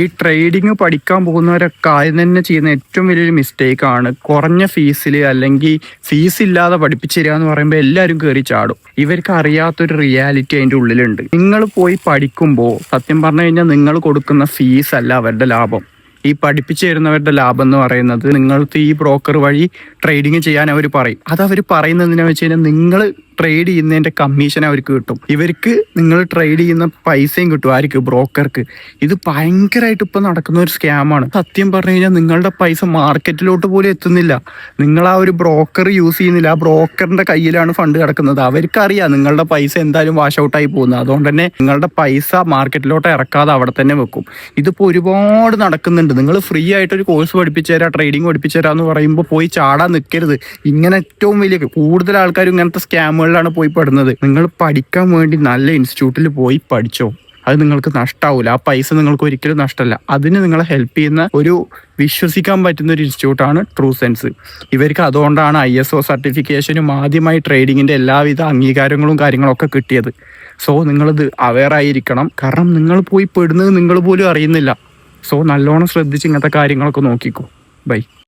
ഈ ട്രേഡിങ് പഠിക്കാൻ പോകുന്നവരൊക്കെ ആദ്യം തന്നെ ചെയ്യുന്ന ഏറ്റവും വലിയൊരു മിസ്റ്റേക്കാണ് കുറഞ്ഞ ഫീസിൽ അല്ലെങ്കിൽ ഫീസ് ഇല്ലാതെ പഠിപ്പിച്ചു തരിക എന്ന് പറയുമ്പോൾ എല്ലാവരും കയറി ചാടും. ഇവർക്ക് അറിയാത്തൊരു റിയാലിറ്റി അതിൻ്റെ ഉള്ളിലുണ്ട്. നിങ്ങൾ പോയി പഠിക്കുമ്പോൾ സത്യം പറഞ്ഞു കഴിഞ്ഞാൽ നിങ്ങൾ കൊടുക്കുന്ന ഫീസ് അല്ല അവരുടെ ലാഭം. ഈ പഠിപ്പിച്ചു തരുന്നവരുടെ ലാഭം എന്ന് പറയുന്നത് നിങ്ങൾക്ക് ഈ ബ്രോക്കർ വഴി ട്രേഡിങ് ചെയ്യാൻ അവർ പറയും. അത് അവർ പറയുന്നതിനെ വെച്ച് കഴിഞ്ഞാൽ നിങ്ങൾ ട്രേഡ് ചെയ്യുന്നതിൻ്റെ കമ്മീഷൻ അവർക്ക് കിട്ടും. ഇവർക്ക് നിങ്ങൾ ട്രേഡ് ചെയ്യുന്ന പൈസയും കിട്ടും. ആർക്ക്? ബ്രോക്കർക്ക്. ഇത് ഭയങ്കരമായിട്ട് ഇപ്പം നടക്കുന്ന ഒരു സ്കാമാണ്. സത്യം പറഞ്ഞു കഴിഞ്ഞാൽ നിങ്ങളുടെ പൈസ മാർക്കറ്റിലോട്ട് പോലും എത്തുന്നില്ല. നിങ്ങൾ ആ ഒരു ബ്രോക്കർ യൂസ് ചെയ്യുന്നില്ല. ആ ബ്രോക്കറിന്റെ കയ്യിലാണ് ഫണ്ട് കിടക്കുന്നത്. അവർക്കറിയാം നിങ്ങളുടെ പൈസ എന്തായാലും വാഷ് ഔട്ടായി പോകുന്നത്. അതുകൊണ്ട് തന്നെ നിങ്ങളുടെ പൈസ മാർക്കറ്റിലോട്ട് ഇറക്കാതെ അവിടെ തന്നെ വെക്കും. ഇതിപ്പോൾ ഒരുപാട് നടക്കുന്നുണ്ട്. നിങ്ങൾ ഫ്രീ ആയിട്ടൊരു കോഴ്സ് പഠിപ്പിച്ചു തരാം, ട്രേഡിങ് പഠിപ്പിച്ചു തരാം എന്ന് പറയുമ്പോൾ പോയി ചാടാൻ നിൽക്കരുത്. ഇങ്ങനെ ഏറ്റവും വലിയ കൂടുതൽ ആൾക്കാരും ഇങ്ങനത്തെ സ്കാമുകളിലാണ് പോയി പെടുന്നത്. നിങ്ങൾ പഠിക്കാൻ വേണ്ടി നല്ല ഇൻസ്റ്റിറ്റ്യൂട്ടിൽ പോയി പഠിച്ചോ. അത് നിങ്ങൾക്ക് നഷ്ടാവില്ല. ആ പൈസ നിങ്ങൾക്ക് ഒരിക്കലും നഷ്ടമല്ല. അതിന് നിങ്ങളെ ഹെൽപ്പ് ചെയ്യുന്ന ഒരു വിശ്വസിക്കാൻ പറ്റുന്ന ഒരു ഇൻസ്റ്റിറ്റ്യൂട്ടാണ് ട്രൂ സെൻസ്. ഇവർക്ക് അതുകൊണ്ടാണ് ISO സർട്ടിഫിക്കേഷനും ആദ്യമായി ട്രേഡിങ്ങിന്റെ എല്ലാവിധ അംഗീകാരങ്ങളും കാര്യങ്ങളൊക്കെ കിട്ടിയത്. സോ നിങ്ങളിത് അവെയർ ആയിരിക്കണം. കാരണം നിങ്ങൾ പോയി പെടുന്നത് നിങ്ങൾ പോലും അറിയുന്നില്ല. സോ നല്ലോണം ശ്രദ്ധിച്ച് ഇങ്ങനത്തെ കാര്യങ്ങളൊക്കെ നോക്കിക്കോ. ബൈ.